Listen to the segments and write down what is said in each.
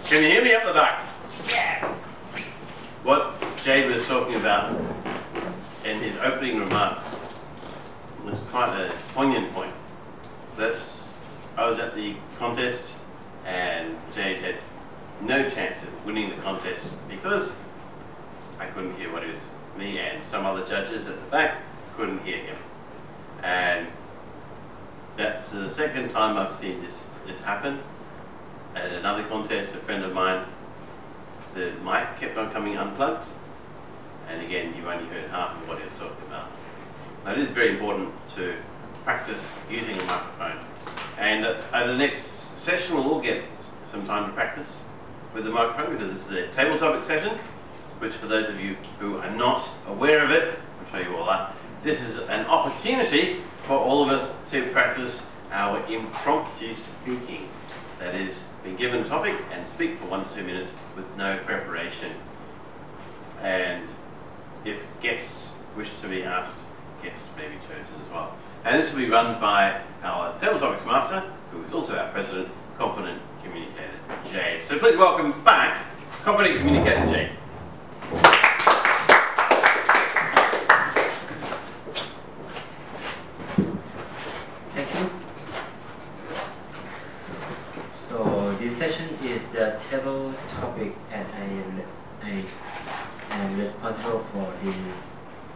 Can you hear me up the back? Yes. What Jade was talking about in his opening remarks was quite a poignant point. I was at the contest and Jade had no chance of winning the contest because I couldn't hear what he was, me and some other judges at the back couldn't hear him. And that's the second time I've seen this happen. At another contest, a friend of mine, the mic kept on coming unplugged, and again, you only heard half of what he was talking about. Now, it is very important to practice using a microphone. And over the next session, we'll all get some time to practice with the microphone because this is a table topic session, which for those of you who are not aware of it, I'm sure you all are, this is an opportunity for all of us to practice our impromptu speaking. That is, be given a topic and speak for 1 to 2 minutes with no preparation. And if guests wish to be asked, guests may be chosen as well. And this will be run by our Table Topics Master, who is also our President, Confident Communicator, Jade. So please welcome back, Confident Communicator, Jade. Thank you. So this session is the table topic, and I am responsible for these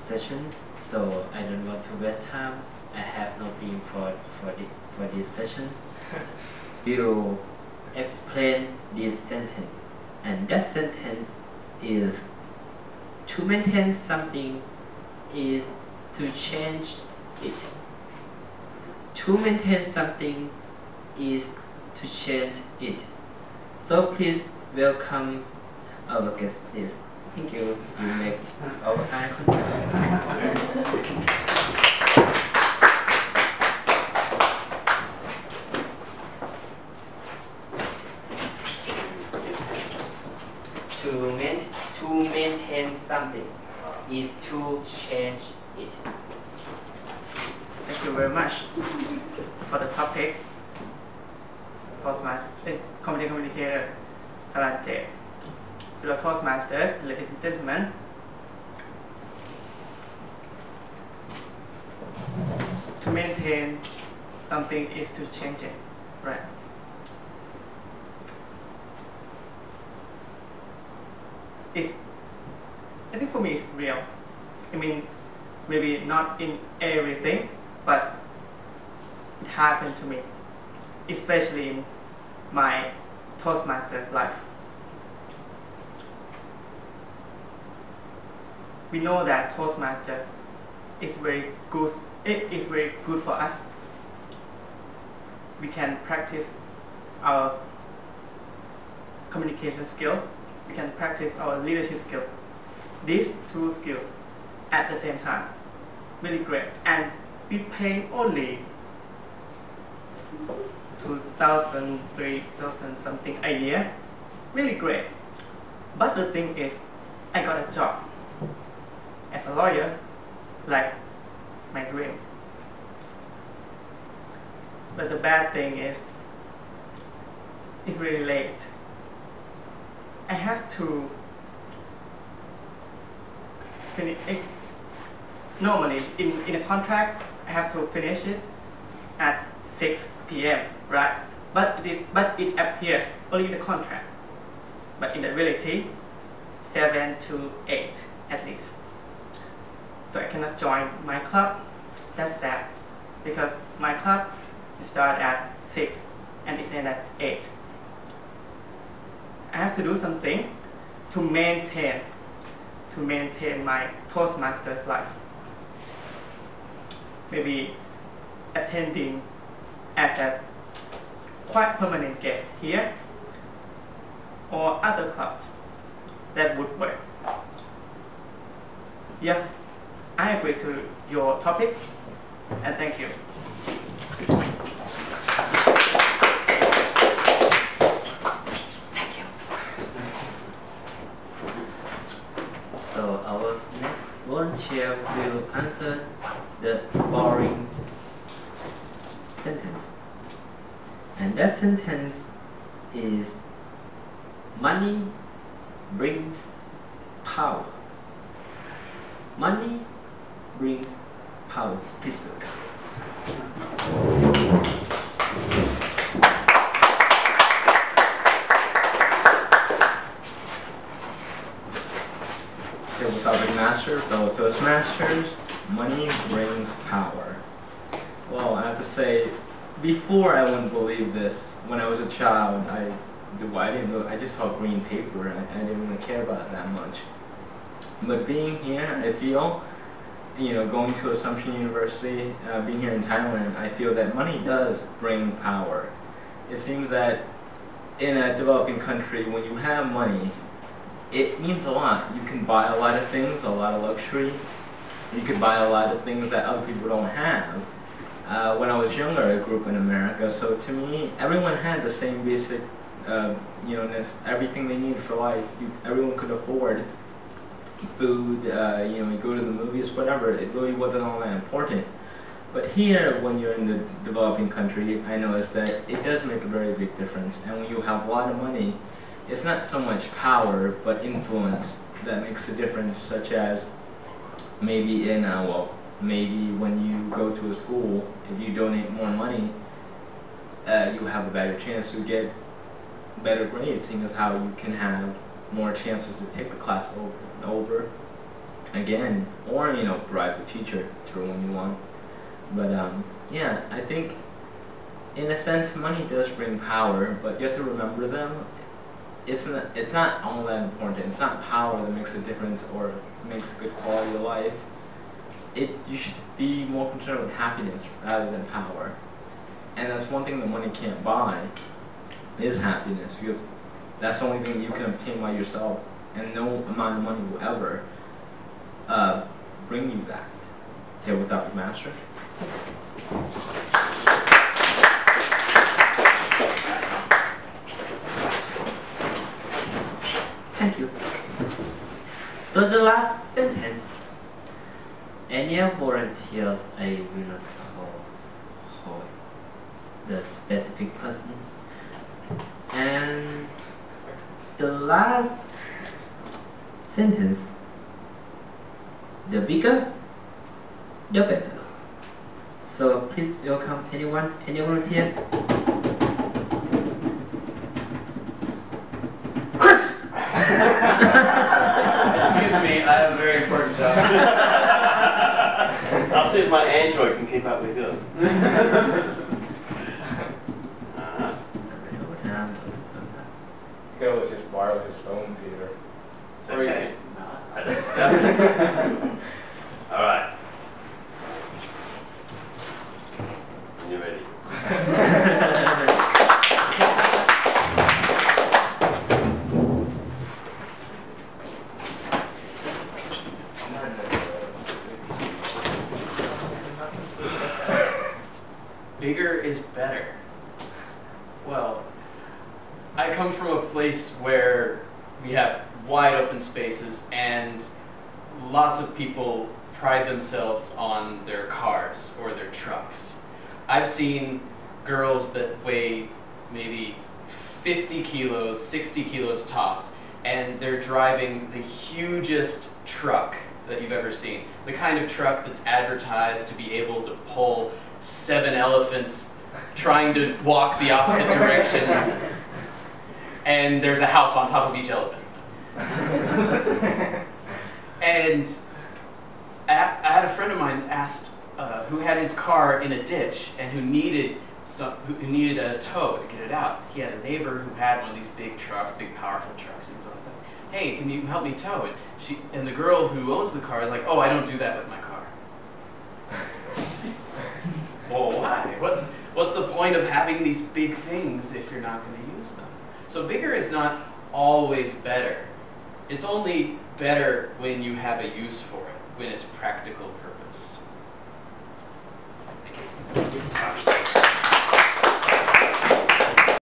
sessions. So I don't want to waste time. I have no theme for these sessions. We'll explain this sentence, and that sentence is: to maintain something is to change it. To maintain something is to change it. So please welcome our guest, please. Thank you. You make our eye contact. To maintain something is to change it. Thank you very much for the topic. Toastmasters, communicator, Hilight. Fellow Toastmasters, ladies and gentlemen. To maintain something is to change it, right? I think for me it's real. I mean, maybe not in everything, but it happened to me, especially in my Toastmasters life. We know that Toastmasters is very good. It is very good for us. We can practice our communication skill. We can practice our leadership skill. These two skills at the same time. Really great. And we pay only 2,000, 3,000 something a year. Really great. But the thing is, I got a job as a lawyer, like my dream. But the bad thing is, it's really late. I have to finish it. Normally, in a contract, I have to finish it at 6 p.m., right? But it appears only in the contract. But in the reality, 7 to 8 at least. So I cannot join my club. That's sad, because my club starts at 6 and it ends at 8. I have to do something to maintain my Toastmasters life. Maybe attending as a quite permanent guest here or other clubs. That would work. Yeah, I agree to your topic, and thank you. So our next volunteer will answer the boring sentence. And that sentence is: Money brings power. Money brings power. Please welcome. Topic Master, fellow Toastmasters, money brings power. Well, I have to say, before I wouldn't believe this. When I was a child, I just saw green paper and I didn't really care about it that much. But being here, I feel, going to Assumption University, being here in Thailand, I feel that money does bring power. It seems that in a developing country, when you have money, it means a lot. You can buy a lot of things, a lot of luxury. You can buy a lot of things that other people don't have. When I was younger, I grew up in America, so to me, everyone had the same basic, everything they need for life. Everyone could afford food, you go to the movies, whatever. It really wasn't all that important. But here, when you're in the developing country, I noticed that it does make a very big difference. And when you have a lot of money, it's not so much power, but influence that makes a difference, such as maybe maybe when you go to a school, if you donate more money, you have a better chance to get better grades, seeing as how you can have more chances to take the class over again, or, bribe the teacher through when you want. But, yeah, I think, in a sense, money does bring power, but you have to remember them. It's not all that important. It's not power that makes a difference or makes good quality of life. You should be more concerned with happiness rather than power. And that's one thing that money can't buy, is happiness, because that's the only thing you can obtain by yourself, and no amount of money will ever bring you that. Here without the master. Thank you. So the last sentence, any volunteers, I will not call the specific person. And the last sentence, the bigger, the better. So please welcome anyone, any volunteer. Excuse me, I have a very important job. I'll see if my Android can keep up with yours. You can always just borrow his phone, Peter. It's okay. All right. When you're ready. Bigger is better. Well, I come from a place where we have wide open spaces and lots of people pride themselves on their cars or their trucks. I've seen girls that weigh maybe 50 kilos, 60 kilos tops, and they're driving the hugest truck that you've ever seen. The kind of truck that's advertised to be able to pull 7 elephants trying to walk the opposite direction, and there's a house on top of each elephant. And I had a friend of mine asked who had his car in a ditch and who needed a tow to get it out. He had a neighbor who had one of these big trucks, big powerful trucks, and he was on saying, "Hey, can you help me tow it?" And the girl who owns the car is like, "Oh, I don't do that with my car." Well, why? What's the point of having these big things if you're not going to use them? So bigger is not always better. It's only better when you have a use for it, when it's practical purpose.